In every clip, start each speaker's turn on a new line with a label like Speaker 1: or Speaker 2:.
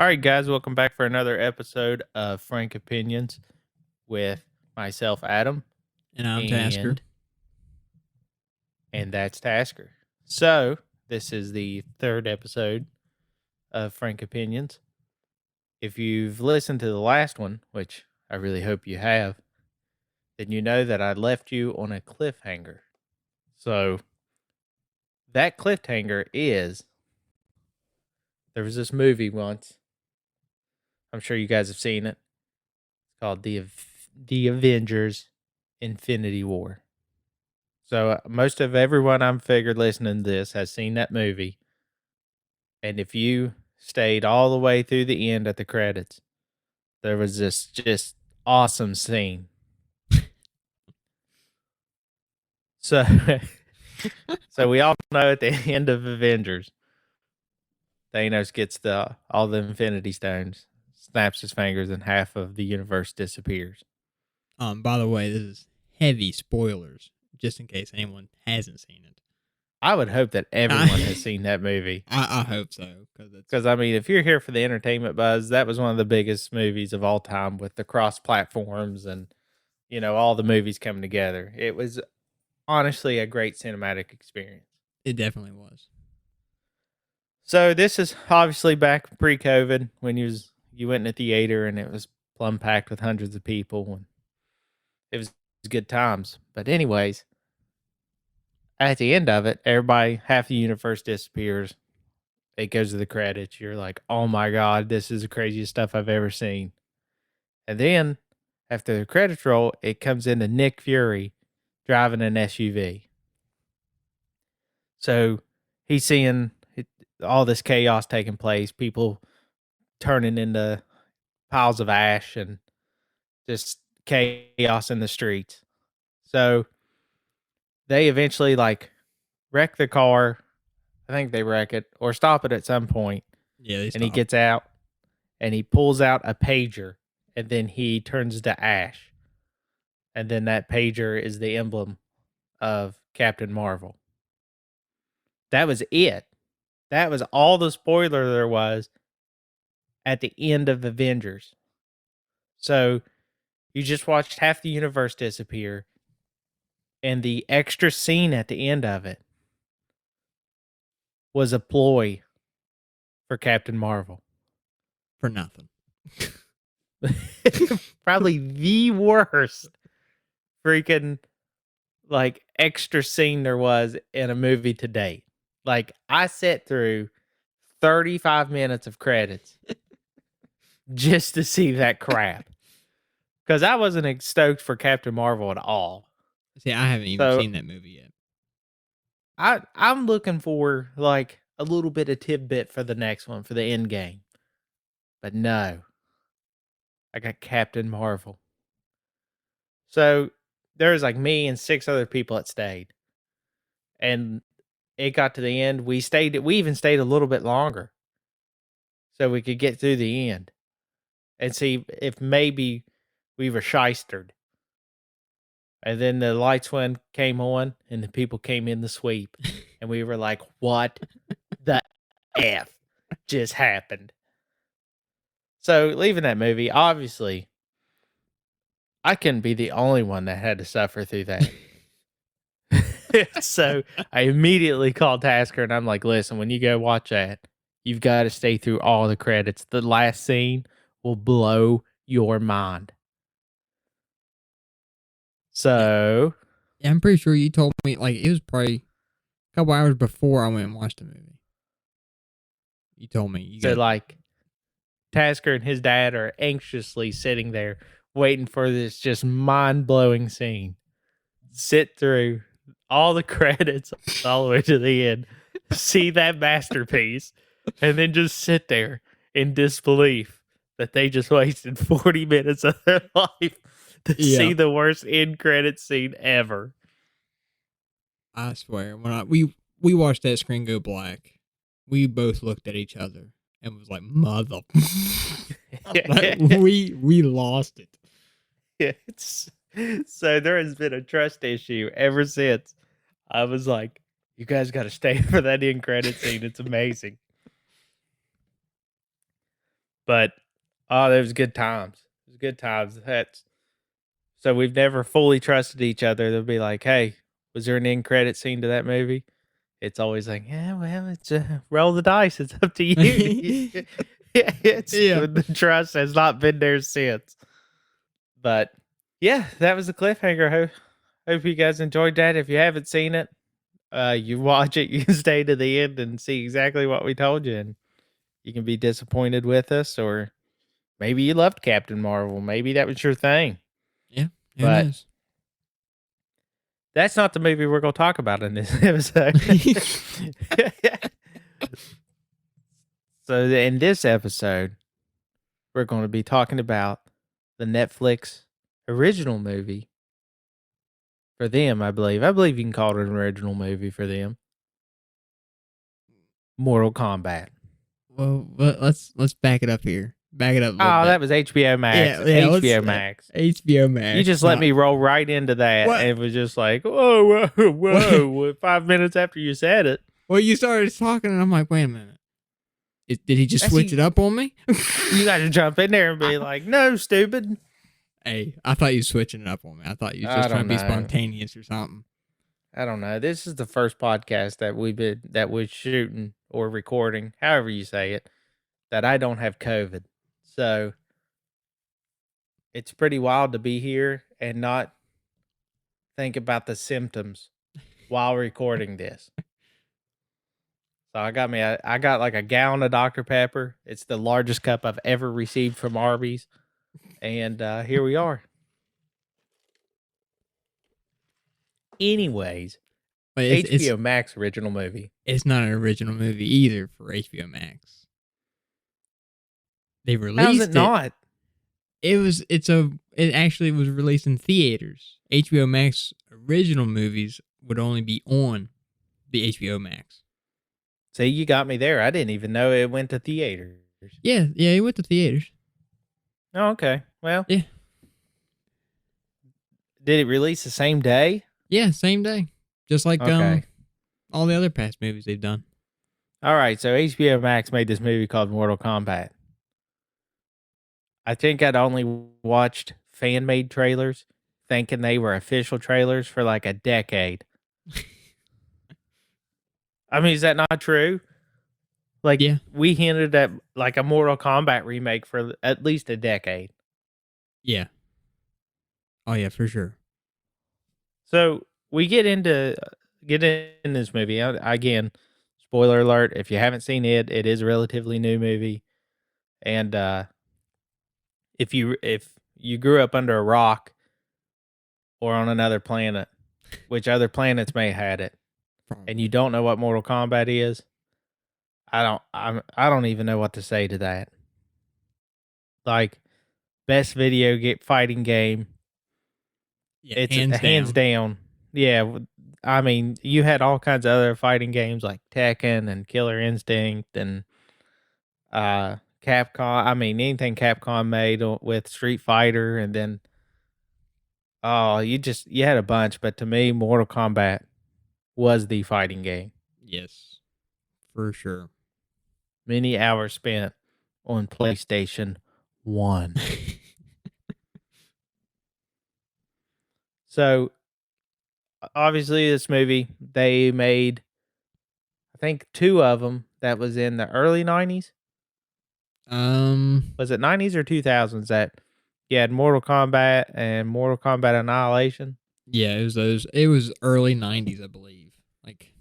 Speaker 1: All right, guys, welcome back for another episode of Frank Opinions with myself, Adam,
Speaker 2: And I'm Tasker.
Speaker 1: and that's Tasker. So this is the third episode of Frank Opinions. If you've listened to the last one, which I really hope you have, then you know that I left you on a cliffhanger. So that cliffhanger is there was this movie once. I'm sure you guys have seen it. It's called The Avengers Infinity War. So most of everyone I'm figured listening to this has seen that movie. And if you stayed all the way through the end at the credits, there was this just awesome scene. So so we all know at the end of Avengers, Thanos gets all the Infinity Stones, snaps his fingers, and half of the universe disappears.
Speaker 2: By the way, this is heavy spoilers, just in case anyone hasn't seen it.
Speaker 1: I would hope that everyone has seen that movie.
Speaker 2: I hope so.
Speaker 1: Because, I mean, if you're here for the entertainment buzz, that was one of the biggest movies of all time with the cross platforms and, all the movies coming together. It was honestly a great cinematic experience.
Speaker 2: It definitely was.
Speaker 1: So this is obviously back pre-COVID when you went in a theater and it was plumb packed with hundreds of people and it was good times. But anyways, at the end of it, half the universe disappears. It goes to the credits. You're like, oh my God, this is the craziest stuff I've ever seen. And then after the credits roll, it comes into Nick Fury driving an SUV. So he's seeing all this chaos taking place, people turning into piles of ash and just chaos in the streets. So they eventually wreck the car. I think they wreck it or stop it at some point.
Speaker 2: Yeah, they stop.
Speaker 1: And he gets out and he pulls out a pager and then he turns to ash. And then that pager is the emblem of Captain Marvel. That was it. That was all the spoiler there was at the end of Avengers. So you just watched half the universe disappear. And the extra scene at the end of it was a ploy for Captain Marvel.
Speaker 2: For nothing.
Speaker 1: Probably the worst freaking extra scene there was in a movie to date. I sat through 35 minutes of credits just to see that crap. Because I wasn't stoked for Captain Marvel at all.
Speaker 2: See, I haven't even seen that movie yet.
Speaker 1: I'm looking for a little bit of tidbit for the next one, for the end game. But no. I got Captain Marvel. So there was me and 6 other people that stayed. And it got to the end. We even stayed a little bit longer. So we could get through the end. And see if maybe we were shystered. And then the lights came on and the people came in the sweep. And we were like, what the F just happened? So leaving that movie, obviously, I couldn't be the only one that had to suffer through that. So I immediately called Tasker and I'm like, listen, when you go watch that, you've got to stay through all the credits. The last scene will blow your mind. So
Speaker 2: yeah, I'm pretty sure you told me it was probably a couple hours before I went and watched the movie. You told me.
Speaker 1: Tasker and his dad are anxiously sitting there waiting for this just mind-blowing scene. Sit through all the credits all the way to the end, see that masterpiece, and then just sit there in disbelief that they just wasted 40 minutes of their life to see the worst end credit scene ever.
Speaker 2: I swear, when we watched that screen go black, we both looked at each other and was like, mother. we lost it.
Speaker 1: So there has been a trust issue ever since. I was like, you guys got to stay for that end credit scene. It's amazing. But oh, there was good times. It was good times. That's so we've never fully trusted each other. They'll be like, "Hey, was there an end credit scene to that movie?" It's always like, "Yeah, well, it's roll the dice. It's up to you." It's
Speaker 2: Yeah.
Speaker 1: the trust has not been there since. But yeah, that was the cliffhanger. Hope you guys enjoyed that. If you haven't seen it, you watch it. You can stay to the end and see exactly what we told you, and you can be disappointed with us, or maybe you loved Captain Marvel. Maybe that was your thing.
Speaker 2: Yeah. Who
Speaker 1: But
Speaker 2: knows?
Speaker 1: that's not the movie we're going to talk about in this episode. So, in this episode, we're going to be talking about the Netflix original movie for them, I believe. I believe you can call it an original movie for them. Mortal Kombat.
Speaker 2: Well, let's back it up here. Back it up a little
Speaker 1: Oh,
Speaker 2: bit.
Speaker 1: that was HBO Max.
Speaker 2: Yeah, yeah. Let's
Speaker 1: HBO Max.
Speaker 2: HBO
Speaker 1: You
Speaker 2: Max.
Speaker 1: just let me roll right into that,
Speaker 2: What?
Speaker 1: and it was just like, whoa, whoa,
Speaker 2: What?
Speaker 1: whoa. 5 minutes after you said it.
Speaker 2: Well, you started talking, and I'm like, wait a minute. Did he just
Speaker 1: That's
Speaker 2: switch it up on me?
Speaker 1: You got to jump in there and be like, no, stupid.
Speaker 2: Hey, I thought you were switching it up on me. I thought you were
Speaker 1: I
Speaker 2: just trying
Speaker 1: don't
Speaker 2: to be
Speaker 1: know.
Speaker 2: spontaneous or something.
Speaker 1: I don't know. This is the first podcast that we're shooting or recording, however you say it, that I don't have COVID. So it's pretty wild to be here and not think about the symptoms while recording this. So I got like a gallon of Dr. Pepper. It's the largest cup I've ever received from Arby's. And here we are. Anyways,
Speaker 2: But
Speaker 1: HBO Max original movie.
Speaker 2: it's not an original movie either for HBO Max. They
Speaker 1: How's
Speaker 2: released
Speaker 1: it not?
Speaker 2: It actually was released in theaters. HBO Max original movies would only be on the HBO Max.
Speaker 1: See, you got me there. I didn't even know it went to theaters.
Speaker 2: Yeah, it went to theaters.
Speaker 1: Oh, okay. Well,
Speaker 2: Yeah.
Speaker 1: did it release the same day?
Speaker 2: Yeah, same day. Just like
Speaker 1: Okay.
Speaker 2: all the other past movies they've done.
Speaker 1: All right. So HBO Max made this movie called Mortal Kombat. I think I'd only watched fan made trailers, thinking they were official trailers for like a decade. I mean, is that not true? Like,
Speaker 2: Yeah.
Speaker 1: we hinted at like a Mortal Kombat remake for at least a decade.
Speaker 2: Yeah. Oh yeah, for sure.
Speaker 1: So we get in this movie again. Spoiler alert: if you haven't seen it, it is a relatively new movie, and if you grew up under a rock or on another planet, which other planets may have had it, and you don't know what Mortal Kombat is, I don't even know what to say to that. Like, best fighting game.
Speaker 2: Yeah,
Speaker 1: It's hands down. Yeah, I mean, you had all kinds of other fighting games like Tekken and Killer Instinct and Capcom. I mean, anything Capcom made with Street Fighter, and then you had a bunch. But to me, Mortal Kombat was the fighting game.
Speaker 2: Yes, for sure.
Speaker 1: Many hours spent on PlayStation 1. So obviously, this movie they made, I think, two of them. That was in the early '90s. Was it '90s or 2000s that you had Mortal Kombat and Mortal Kombat Annihilation?
Speaker 2: Yeah, it was those. It was early '90s, I believe, like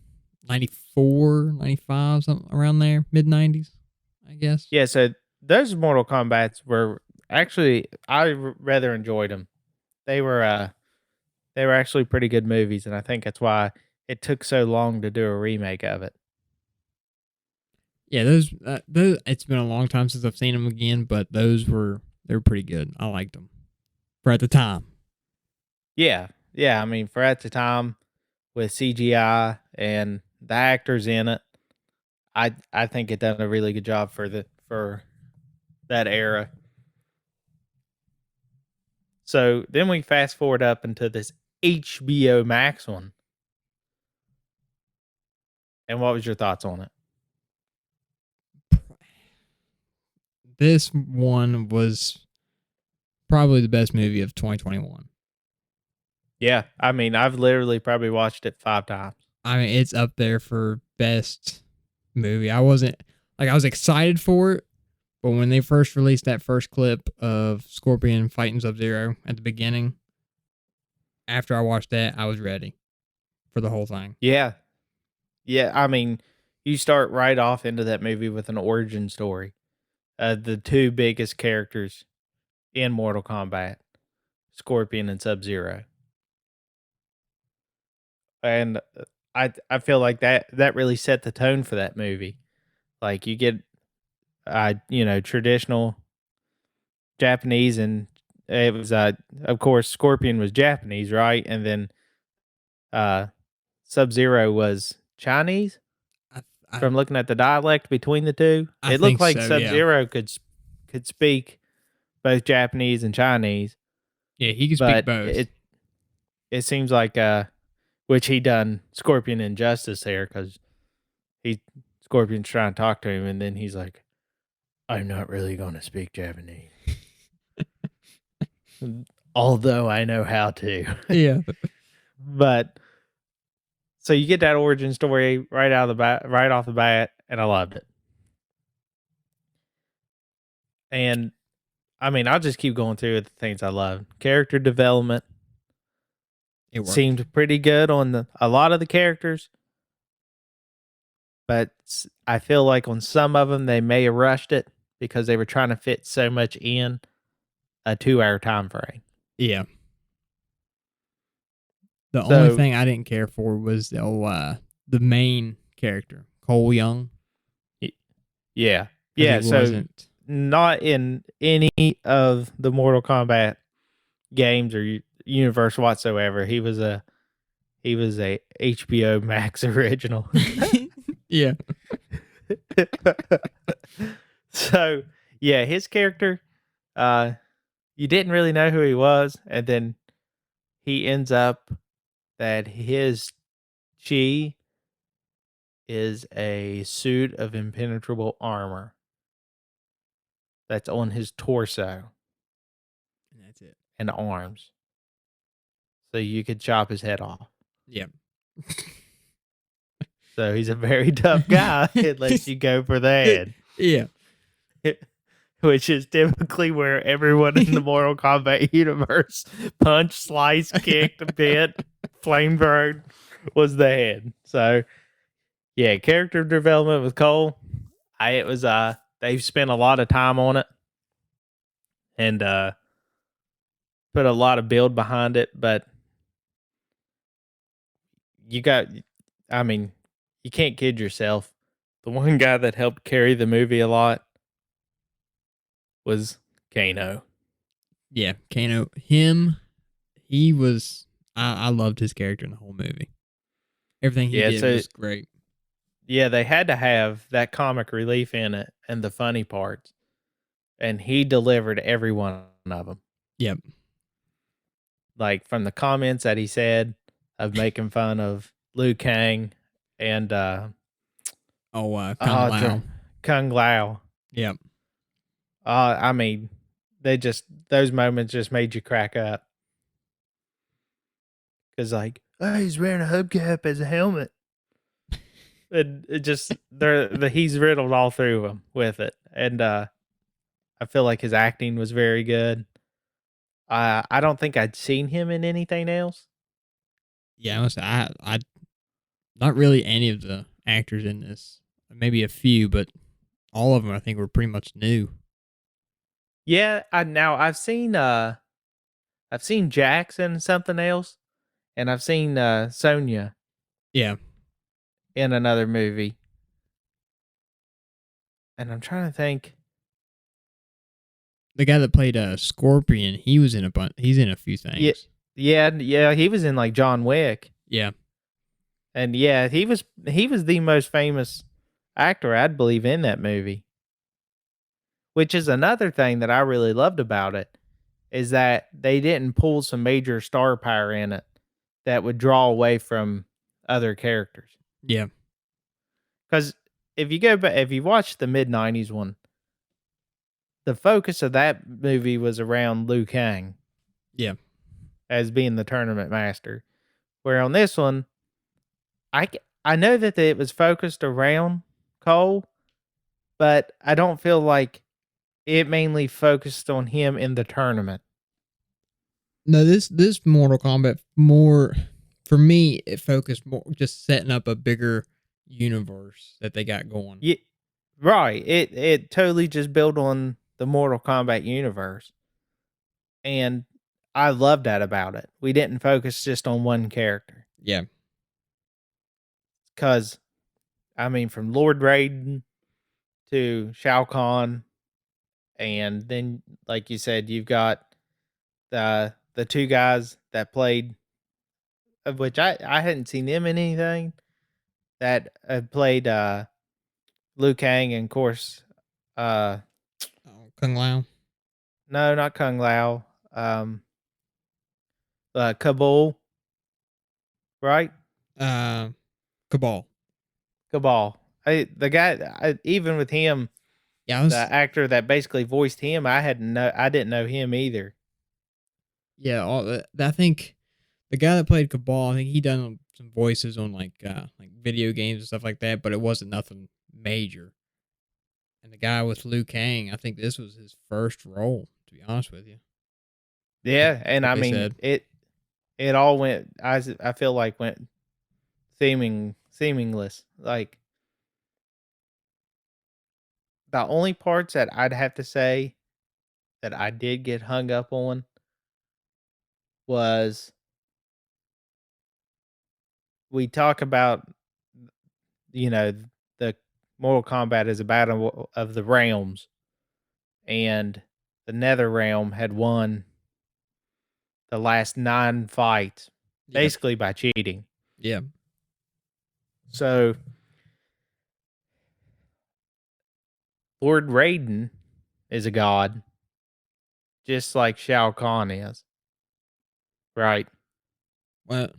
Speaker 2: 94, 95, something around there, mid '90s, I guess.
Speaker 1: Yeah, so those Mortal Kombats were actually rather enjoyed them. They were they were actually pretty good movies, and I think that's why it took so long to do a remake of it.
Speaker 2: Yeah, those. It's been a long time since I've seen them again, but they were pretty good. I liked them for at the time.
Speaker 1: Yeah, yeah. I mean, for at the time with CGI and the actors in it, I think it done a really good job for that era. So then we fast forward up into this HBO Max one. And what was your thoughts on it?
Speaker 2: this one was probably the best movie of 2021.
Speaker 1: Yeah, I mean, I've literally probably watched it 5 times.
Speaker 2: I mean, it's up there for best movie. I was excited for it, but when they first released that first clip of Scorpion fighting SubZero at the beginning, after I watched that, I was ready for the whole thing.
Speaker 1: Yeah. Yeah, I mean, you start right off into that movie with an origin story. The 2 biggest characters in Mortal Kombat, Scorpion and Sub-Zero. And, I feel like that really set the tone for that movie. Like, you get, traditional Japanese, and it was, of course, Scorpion was Japanese, right? And then, uh, Sub-Zero was Chinese?
Speaker 2: I I,
Speaker 1: From looking at the dialect between the 2,
Speaker 2: I
Speaker 1: it looked
Speaker 2: think
Speaker 1: like
Speaker 2: so. Yeah,
Speaker 1: Sub-Zero could speak both Japanese and Chinese,
Speaker 2: yeah, he can speak
Speaker 1: but
Speaker 2: both.
Speaker 1: it seems like, which he done Scorpion injustice there, because he Scorpion's trying to talk to him, and then he's like, "I'm not really gonna speak Japanese, although I know how to."
Speaker 2: Yeah,
Speaker 1: But so you get that origin story right off the bat, and I loved it. And I mean, I'll just keep going through the things I love. Character development
Speaker 2: it worked.
Speaker 1: seemed pretty good on a lot of the characters, but I feel like on some of them they may have rushed it because they were trying to fit so much in a 2-hour time frame.
Speaker 2: Yeah. The only
Speaker 1: So
Speaker 2: thing I didn't care for was the main character, Cole Young.
Speaker 1: yeah,
Speaker 2: Because
Speaker 1: yeah.
Speaker 2: he
Speaker 1: So
Speaker 2: wasn't.
Speaker 1: not in any of the Mortal Kombat games or universe whatsoever. He was a HBO Max original.
Speaker 2: Yeah.
Speaker 1: So yeah, his character, uh, you didn't really know who he was, and then he ends up that his chi is a suit of impenetrable armor that's on his torso
Speaker 2: And that's it.
Speaker 1: and arms, so you could chop his head off.
Speaker 2: Yeah.
Speaker 1: So he's a very tough guy unless you go for the head.
Speaker 2: Yeah.
Speaker 1: Which is typically where everyone in the Mortal Kombat universe punch, slice, kicked, bit, flamethrown was the head. So yeah, character development with Cole. It was they've spent a lot of time on it and put a lot of build behind it, but you got I mean, you can't kid yourself. The one guy that helped carry the movie a lot was Kano.
Speaker 2: Yeah. Kano. Him. He was. I loved his character in the whole movie. Everything he
Speaker 1: Yeah,
Speaker 2: did
Speaker 1: so
Speaker 2: was great.
Speaker 1: yeah, they had to have that comic relief in it and the funny parts, and he delivered every one of them.
Speaker 2: Yep.
Speaker 1: Like from the comments that he said of making fun of Liu Kang and
Speaker 2: Oh, Kung Lao.
Speaker 1: Kung Lao.
Speaker 2: Yep.
Speaker 1: I mean, those moments just made you crack up because like, oh, he's wearing a hubcap as a helmet. It just he's riddled all through him with it, and I feel like his acting was very good. I don't think I'd seen him in anything else.
Speaker 2: Yeah. I not really any of the actors in this. Maybe a few, but all of them I think were pretty much new.
Speaker 1: Yeah, I've seen Jax in something else, and I've seen Sonya
Speaker 2: Yeah.
Speaker 1: in another movie, and I'm trying to think.
Speaker 2: The guy that played Scorpion, he was in a bunch. He's in a few
Speaker 1: Yeah,
Speaker 2: things.
Speaker 1: yeah, he was in like John Wick,
Speaker 2: Yeah.
Speaker 1: and yeah, he was the most famous actor I'd believe in that movie. Which is another thing that I really loved about it, is that they didn't pull some major star power in it that would draw away from other characters.
Speaker 2: Yeah.
Speaker 1: Because if you watch the mid '90s one, the focus of that movie was around Liu Kang
Speaker 2: Yeah.
Speaker 1: as being the tournament master. Where on this one, I know that it was focused around Cole, but I don't feel like it mainly focused on him in the tournament.
Speaker 2: No, this Mortal Kombat more for me. It focused more just setting up a bigger universe that they got going.
Speaker 1: Yeah, right. It totally just built on the Mortal Kombat universe, and I love that about it. We didn't focus just on one character
Speaker 2: Yeah.
Speaker 1: because I mean, from Lord Raiden to Shao Kahn, and then like you said, you've got the two guys that played, of which I hadn't seen them in anything, that played Liu Kang, and of course, uh,
Speaker 2: Oh, Kung Lao.
Speaker 1: no, not Kung Lao, um, Kabul, right?
Speaker 2: Uh, Cabal.
Speaker 1: Cabal. The guy, even with him,
Speaker 2: Yeah, I
Speaker 1: the
Speaker 2: was.
Speaker 1: actor that basically voiced him, I didn't know him either.
Speaker 2: Yeah, I think the guy that played Cabal, I think he done some voices on like video games and stuff like that, but it wasn't nothing major. And the guy with Liu Kang, I think this was his first role. To be honest with you,
Speaker 1: Yeah, and
Speaker 2: what
Speaker 1: I
Speaker 2: they
Speaker 1: mean
Speaker 2: said.
Speaker 1: it all went. I feel like went seamless. Like the only parts that I'd have to say that I did get hung up on was we talk about, you know, the Mortal Kombat is a battle of the realms, and the Nether realm had won the last 9 fights
Speaker 2: Yeah,
Speaker 1: basically by cheating.
Speaker 2: yeah.
Speaker 1: So Lord Raiden is a god, just like Shao Kahn is, right?
Speaker 2: Well,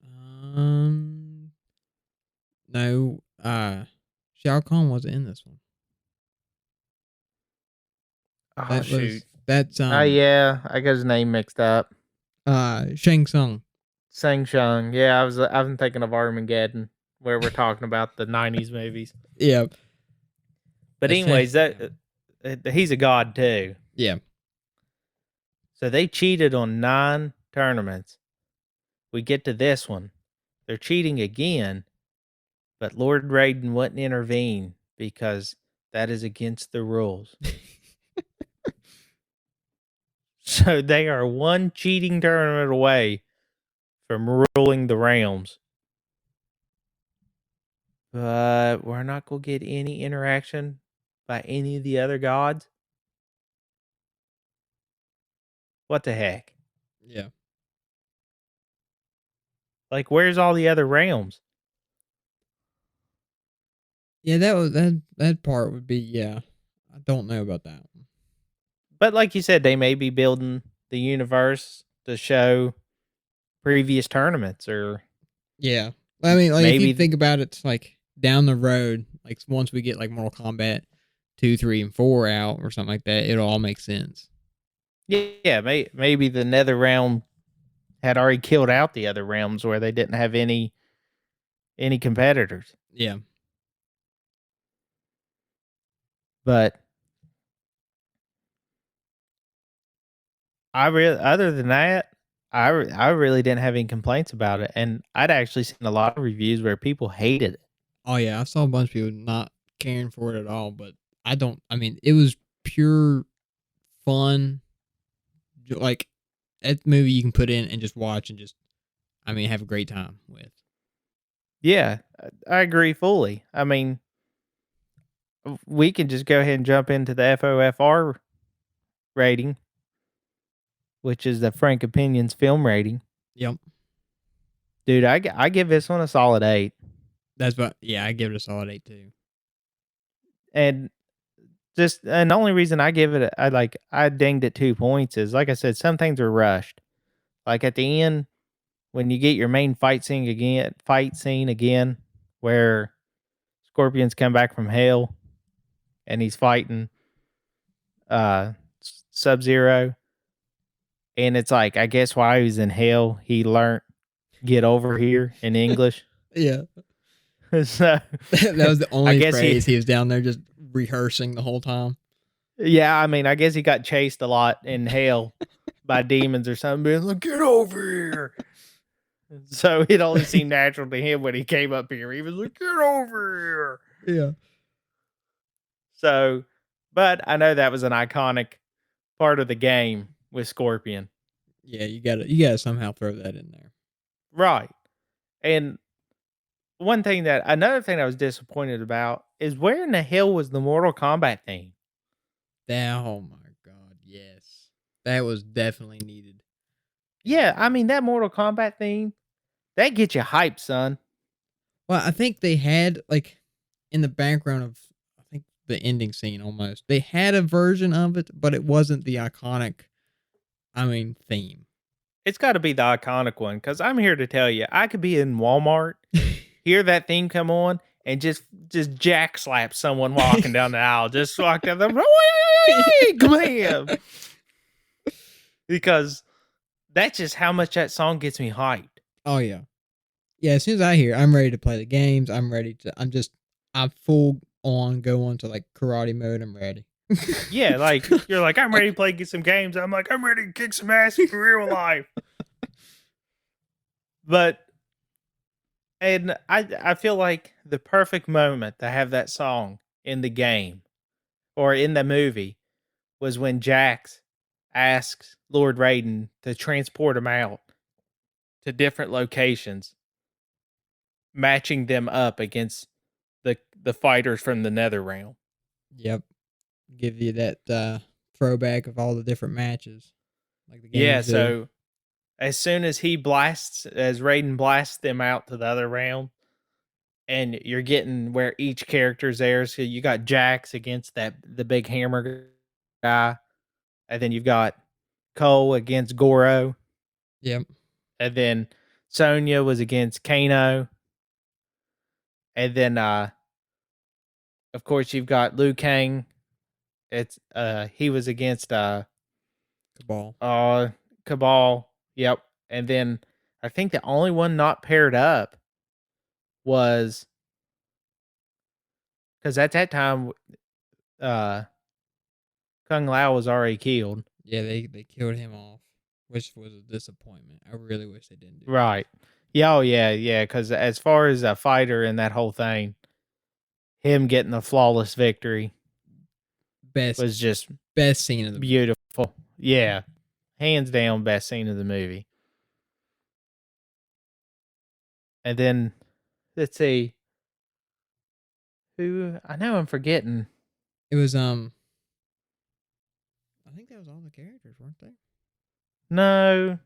Speaker 2: um, no. Shao Kahn wasn't in this one.
Speaker 1: Oh
Speaker 2: That
Speaker 1: shoot.
Speaker 2: was that's
Speaker 1: Oh yeah, I got his name mixed up.
Speaker 2: Shang Tsung.
Speaker 1: Sang Shung. Yeah, I'm thinking of Armageddon, where we're talking about the '90s movies.
Speaker 2: Yeah,
Speaker 1: But
Speaker 2: that's Shang.
Speaker 1: anyways,
Speaker 2: Yeah,
Speaker 1: he's a god too.
Speaker 2: yeah.
Speaker 1: So they cheated on 9 tournaments. We get to this one. They're cheating again, but Lord Raiden wouldn't intervene because that is against the rules. So they are one cheating tournament away from ruling the realms. But we're not going to get any interaction by any of the other gods. What the heck?
Speaker 2: Yeah.
Speaker 1: Like, where's all the other realms?
Speaker 2: Yeah, that part would be yeah. I don't know about that one.
Speaker 1: But like you said, they may be building the universe to show previous tournaments, or
Speaker 2: Yeah. I mean, like if you
Speaker 1: maybe,
Speaker 2: think about it, it's like down the road, like once we get like Mortal Kombat 2, 3, and 4 out or something like that, it'll all make sense.
Speaker 1: yeah, maybe the Nether realm had already killed out the other realms where they didn't have any competitors.
Speaker 2: Yeah.
Speaker 1: But other than that, I really didn't have any complaints about it, and I'd actually seen a lot of reviews where people hated it.
Speaker 2: Oh yeah, I saw a bunch of people not caring for it at all, but I don't. I mean, it was pure fun. Like that movie you can put in and just watch and just, I mean, have a great time with.
Speaker 1: Yeah, I agree fully. I mean, we can just go ahead and jump into the FOFR rating, which is the Frank Opinions film rating.
Speaker 2: Yep.
Speaker 1: Dude, I give this one a solid 8.
Speaker 2: That's what. Yeah, I give it a solid 8 too.
Speaker 1: And the only reason I give it I dinged it 2 points is, like I said, some things are rushed. Like at the end when you get your main fight scene again, where Scorpions come back from hell and he's fighting. uh, SubZero, and it's like I guess while he was in hell, he learned "get over here" in English.
Speaker 2: Yeah.
Speaker 1: So
Speaker 2: That was the
Speaker 1: I
Speaker 2: only
Speaker 1: guess
Speaker 2: phrase he was down there just rehearsing the whole time.
Speaker 1: yeah, I mean, I guess he got chased a lot in hell by demons or something, being like, "Get over here." So it only seemed natural to him when he came up here. He was like, "Get over here."
Speaker 2: Yeah.
Speaker 1: So, but I know that was an iconic part of the game with Scorpion.
Speaker 2: Yeah, you gotta somehow throw that in there.
Speaker 1: Right. And another thing I was disappointed about is where in the hell was the Mortal Kombat theme?
Speaker 2: Oh my god, yes. That was definitely needed in
Speaker 1: Yeah,
Speaker 2: this
Speaker 1: I mean
Speaker 2: movie.
Speaker 1: that Mortal Kombat theme, that gets you hyped, son.
Speaker 2: Well, I think they had like in the background of I think the ending scene almost. They had a version of it, but it wasn't the iconic theme.
Speaker 1: It's got to be the iconic one because I'm here to tell you, I could be in Walmart, hear that theme come on, and just jack slap someone walking down the aisle. Just walk down the glam, because that's just how much that song gets me hyped.
Speaker 2: Oh yeah. Yeah, as soon as I hear I'm ready to play the games, I'm full on going to like karate mode, I'm ready.
Speaker 1: Yeah, like you're like, I'm ready to play get some games. I'm like, I'm ready to kick some ass in real life. But and I feel like the perfect moment to have that song in the game or in the movie was when Jax asks Lord Raiden to transport him out to different locations, matching them up against the fighters from the Nether Realm.
Speaker 2: Yep. Give you that throwback of all the different matches. Like the
Speaker 1: Yeah,
Speaker 2: games do.
Speaker 1: so as soon as Raiden blasts them out to the other realm, and you're getting where each character's there. So you got Jax against the big hammer guy, and then you've got Cole against Goro,
Speaker 2: Yep.
Speaker 1: and then Sonya was against Kano, and then of course you've got Liu Kang. It's he was against
Speaker 2: Cabal.
Speaker 1: uh Cabal. Yep. And then I think the only one not paired up was because at that time uh Kung Lao was already killed.
Speaker 2: Yeah, they killed him off, which was a disappointment. I really wish they didn't do that.
Speaker 1: Right. Yeah, oh yeah. Because as far as a fighter in that whole thing, him getting the flawless victory
Speaker 2: Best
Speaker 1: was just
Speaker 2: best scene of the movie.
Speaker 1: beautiful. Yeah. Hands down best scene of the movie. And then let's see who I know I'm forgetting.
Speaker 2: It was I think that was all the characters, weren't they?
Speaker 1: No.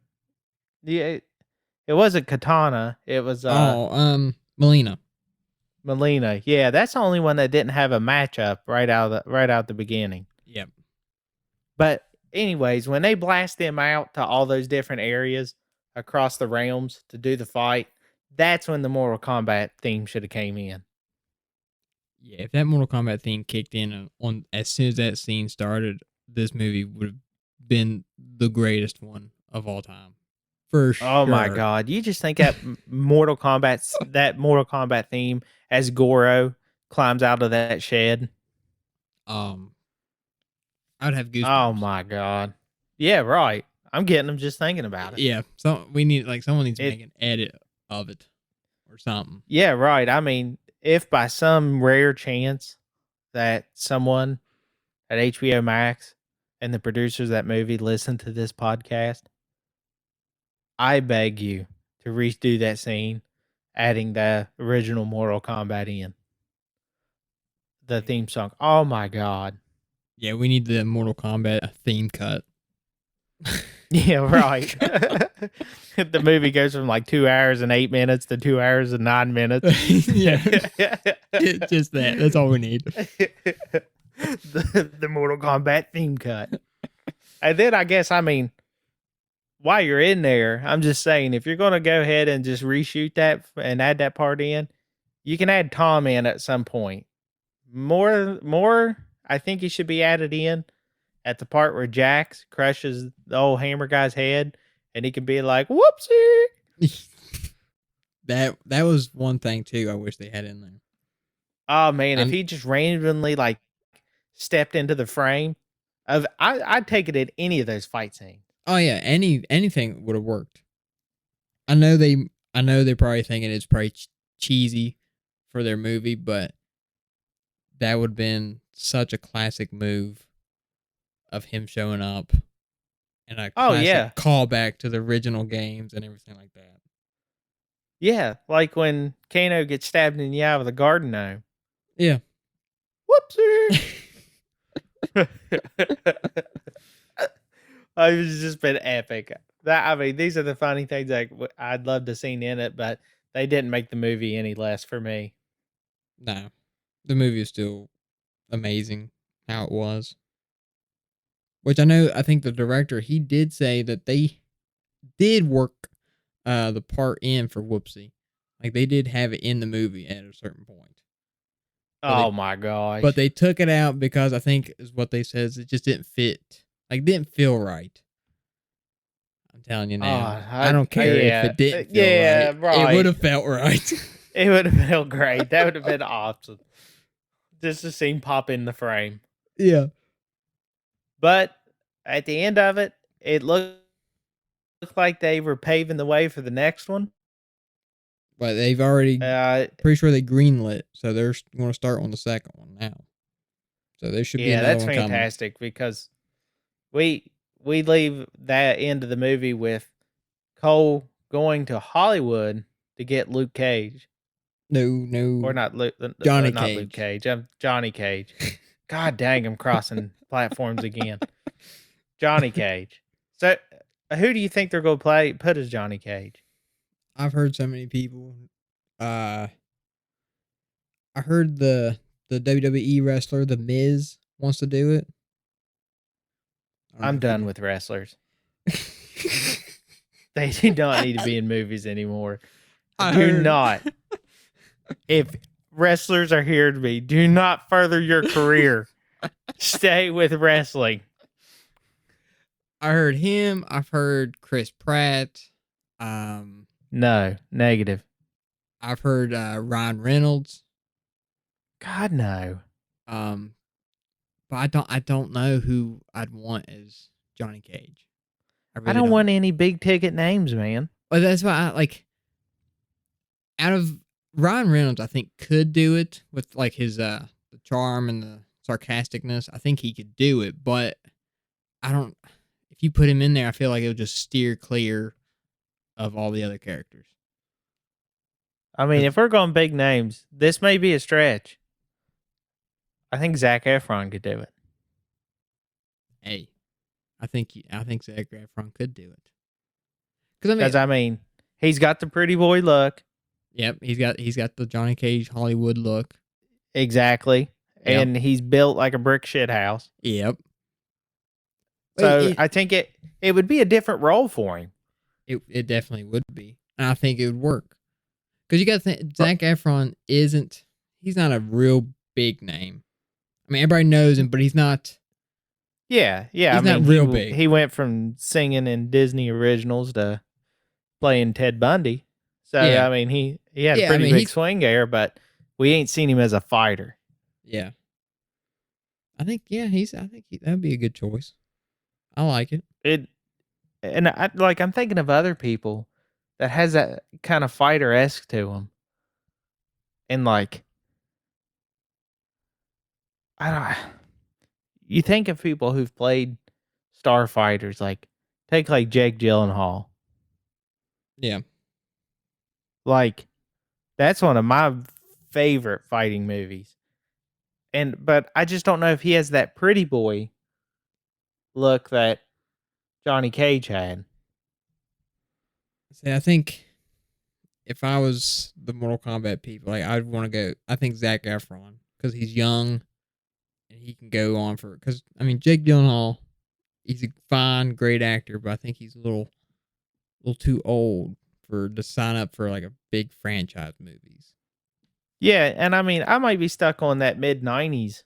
Speaker 1: Yeah, it wasn't Katana. It was
Speaker 2: Melina.
Speaker 1: Melina. Yeah, that's the only one that didn't have a matchup right out the beginning.
Speaker 2: Yep.
Speaker 1: But anyways, when they blast them out to all those different areas across the realms to do the fight, that's when the Mortal Kombat theme should have came in.
Speaker 2: Yeah, if that Mortal Kombat theme kicked in on as soon as that scene started, this movie would have been the greatest one of all time. For
Speaker 1: Oh my
Speaker 2: sure.
Speaker 1: god, you just think that Mortal Kombat theme as Goro climbs out of that shed.
Speaker 2: Um I'd have
Speaker 1: Oh
Speaker 2: goosebumps.
Speaker 1: my god. Yeah, right. I'm getting them just thinking about it.
Speaker 2: Yeah, so we need like someone needs to
Speaker 1: It
Speaker 2: make an edit of it or something.
Speaker 1: Yeah, right. I mean, if by some rare chance that someone at HBO Max and the producers of that movie listen to this podcast, I beg you to redo that scene, adding the original Mortal Kombat in the theme song. Oh my god.
Speaker 2: Yeah, we need the Mortal Kombat theme cut.
Speaker 1: Yeah, right. The movie goes from like 2 hours and 8 minutes to 2 hours and 9 minutes.
Speaker 2: Yeah. Just that. That's all we need.
Speaker 1: The Mortal Kombat theme cut. And then I guess, I mean, while you're in there, I'm just saying, if you're going to go ahead and just reshoot that and add that part in, you can add Tom in at some point. More, I think he should be added in at the part where Jax crushes the old hammer guy's head, and he can be like, "Whoopsie."
Speaker 2: That was one thing too. I wish they had in there.
Speaker 1: Oh man, if
Speaker 2: And
Speaker 1: he just randomly like stepped into the frame of, I'd take it at any of those fight scenes.
Speaker 2: oh yeah, anything would have worked. I know they're probably thinking it's probably cheesy for their movie, but that would have been such a classic move of him showing up and a
Speaker 1: Oh
Speaker 2: classic
Speaker 1: yeah,
Speaker 2: callback to the original games and everything like that.
Speaker 1: yeah, like when Kano gets stabbed in the eye with a garden gnome.
Speaker 2: Yeah.
Speaker 1: Whoopsie. It's just been epic. That, I mean, these are the funny things that I'd love to seen in it, but they didn't make the movie any less for me.
Speaker 2: No. The movie is still amazing how it was. Which I think the director, he did say that they did work the part in for Whoopsie. Like they did have it in the movie at a certain point.
Speaker 1: Oh my
Speaker 2: But
Speaker 1: gosh.
Speaker 2: they took it out because I think is what they says it just didn't fit. Like didn't feel right. I'm telling you
Speaker 1: Oh,
Speaker 2: now. I don't care if
Speaker 1: yeah,
Speaker 2: it didn't feel
Speaker 1: yeah,
Speaker 2: right. It would
Speaker 1: right.
Speaker 2: have felt right.
Speaker 1: It would have felt great. That would have been awesome. Just to see him pop in the frame.
Speaker 2: Yeah.
Speaker 1: But at the end of it, it looked like they were paving the way for the next one.
Speaker 2: But they've already
Speaker 1: Uh,
Speaker 2: pretty sure they greenlit, so they're going to start on the second one now. So there should be
Speaker 1: yeah,
Speaker 2: another
Speaker 1: that's
Speaker 2: one coming.
Speaker 1: fantastic because we we leave that end of the movie with Cole going to Hollywood to get Luke Cage, or
Speaker 2: No,
Speaker 1: not Luke,
Speaker 2: Johnny
Speaker 1: not Luke
Speaker 2: Cage.
Speaker 1: Cage. I'm Johnny Cage. God dang, I'm crossing platforms again. Johnny Cage. So, who do you think they're going to put as Johnny Cage?
Speaker 2: I've heard so many people. Uh, I heard the WWE wrestler, The Miz, wants to do it. I don't know
Speaker 1: I'm
Speaker 2: if
Speaker 1: done
Speaker 2: you.
Speaker 1: with wrestlers. They do not need to be in movies anymore.
Speaker 2: I
Speaker 1: Do
Speaker 2: heard.
Speaker 1: not. If wrestlers are here to be, do not further your career. Stay with wrestling.
Speaker 2: I heard him. I've heard Chris Pratt.
Speaker 1: No, negative.
Speaker 2: I've heard Ryan Reynolds.
Speaker 1: God no.
Speaker 2: Um, but I don't know who I'd want as Johnny Cage. I
Speaker 1: I
Speaker 2: really
Speaker 1: don't
Speaker 2: don't.
Speaker 1: want any big ticket names, man.
Speaker 2: But that's why I like. Out of Ryan Reynolds, I think could do it with like his the charm and the sarcasticness. I think he could do it, but I don't. If you put him in there, I feel like it'll just steer clear of all the other characters.
Speaker 1: I mean,
Speaker 2: 'Cause,
Speaker 1: if we're going big names, this may be a stretch. I think Zac Efron could do it.
Speaker 2: hey, I think Zac Efron could do it. Because I
Speaker 1: Because,
Speaker 2: mean,
Speaker 1: I mean, he's got the pretty boy look.
Speaker 2: yep, he's got the Johnny Cage Hollywood look.
Speaker 1: Exactly.
Speaker 2: Yep,
Speaker 1: And he's built like a brick shit house.
Speaker 2: yep.
Speaker 1: So I think it would be a different role for him.
Speaker 2: It definitely would be, and I think it would work. Because you got to think Zac Efron he's not a real big name. I mean, everybody knows him, but he's not.
Speaker 1: Yeah, yeah.
Speaker 2: He's
Speaker 1: I mean,
Speaker 2: not real big.
Speaker 1: he went from singing in Disney originals to playing Ted Bundy. So
Speaker 2: Yeah.
Speaker 1: I mean, he had a
Speaker 2: Yeah, I
Speaker 1: pretty
Speaker 2: mean,
Speaker 1: big swing there, but we ain't seen him as a fighter.
Speaker 2: Yeah. I think that'd be a good choice. I like it.
Speaker 1: I'm thinking of other people that has that kind of fighter-esque to them. And like, I don't you think of people who've played starfighters, like take like Jake Gyllenhaal.
Speaker 2: Yeah.
Speaker 1: Like, that's one of my favorite fighting movies. But I just don't know if he has that pretty boy look that Johnny Cage had.
Speaker 2: See, I think if I was the Mortal Kombat people, like I'd want to go. I think Zac Efron because he's young and he can go on for. Because I mean, Jake Gyllenhaal, he's a fine, great actor, but I think he's a little too old to sign up for like a big franchise movies.
Speaker 1: Yeah, and I mean, I might be stuck on that mid '90s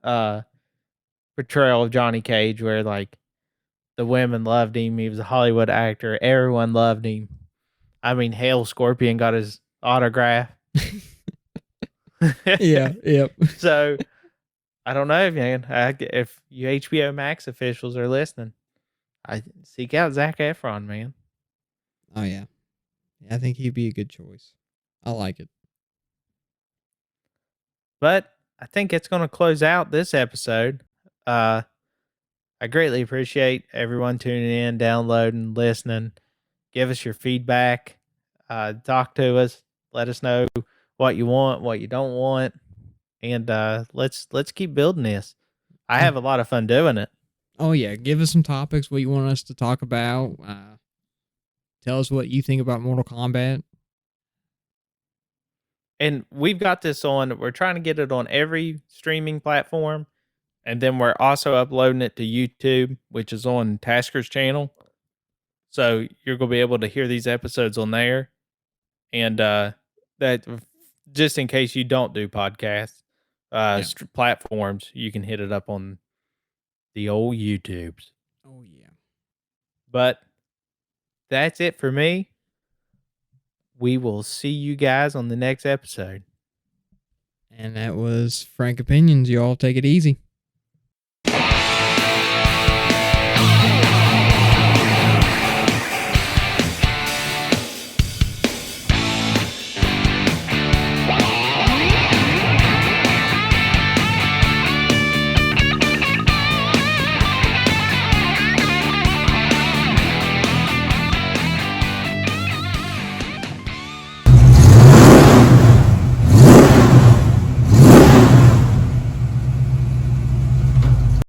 Speaker 1: uh portrayal of Johnny Cage where like the women loved him. He was a Hollywood actor. Everyone loved him. I mean, hell, Scorpion got his autograph.
Speaker 2: Yeah, yep.
Speaker 1: So I don't know, man. If you HBO Max officials are listening, I seek out Zac Efron, man.
Speaker 2: Oh yeah. I think he'd be a good choice. I like it.
Speaker 1: But I think it's going to close out this episode. I greatly appreciate everyone tuning in, downloading, listening. Give us your feedback. Talk to us. Let us know what you want, what you don't want, and let's keep building this. I
Speaker 2: Yeah.
Speaker 1: have a lot of fun doing it.
Speaker 2: Oh yeah. Give us some topics what you want us to talk about. Tell us what you think about Mortal Kombat.
Speaker 1: And we've got this on. We're trying to get it on every streaming platform, and then we're also uploading it to YouTube, which is on Tasker's channel. So you're gonna be able to hear these episodes on there, and that just in case you don't do podcasts,
Speaker 2: Yeah.
Speaker 1: platforms, you can hit it up on the old YouTubes.
Speaker 2: Oh yeah.
Speaker 1: But that's it for me. We will see you guys on the next episode.
Speaker 2: And that was Frank Opinions. Y'all take it easy.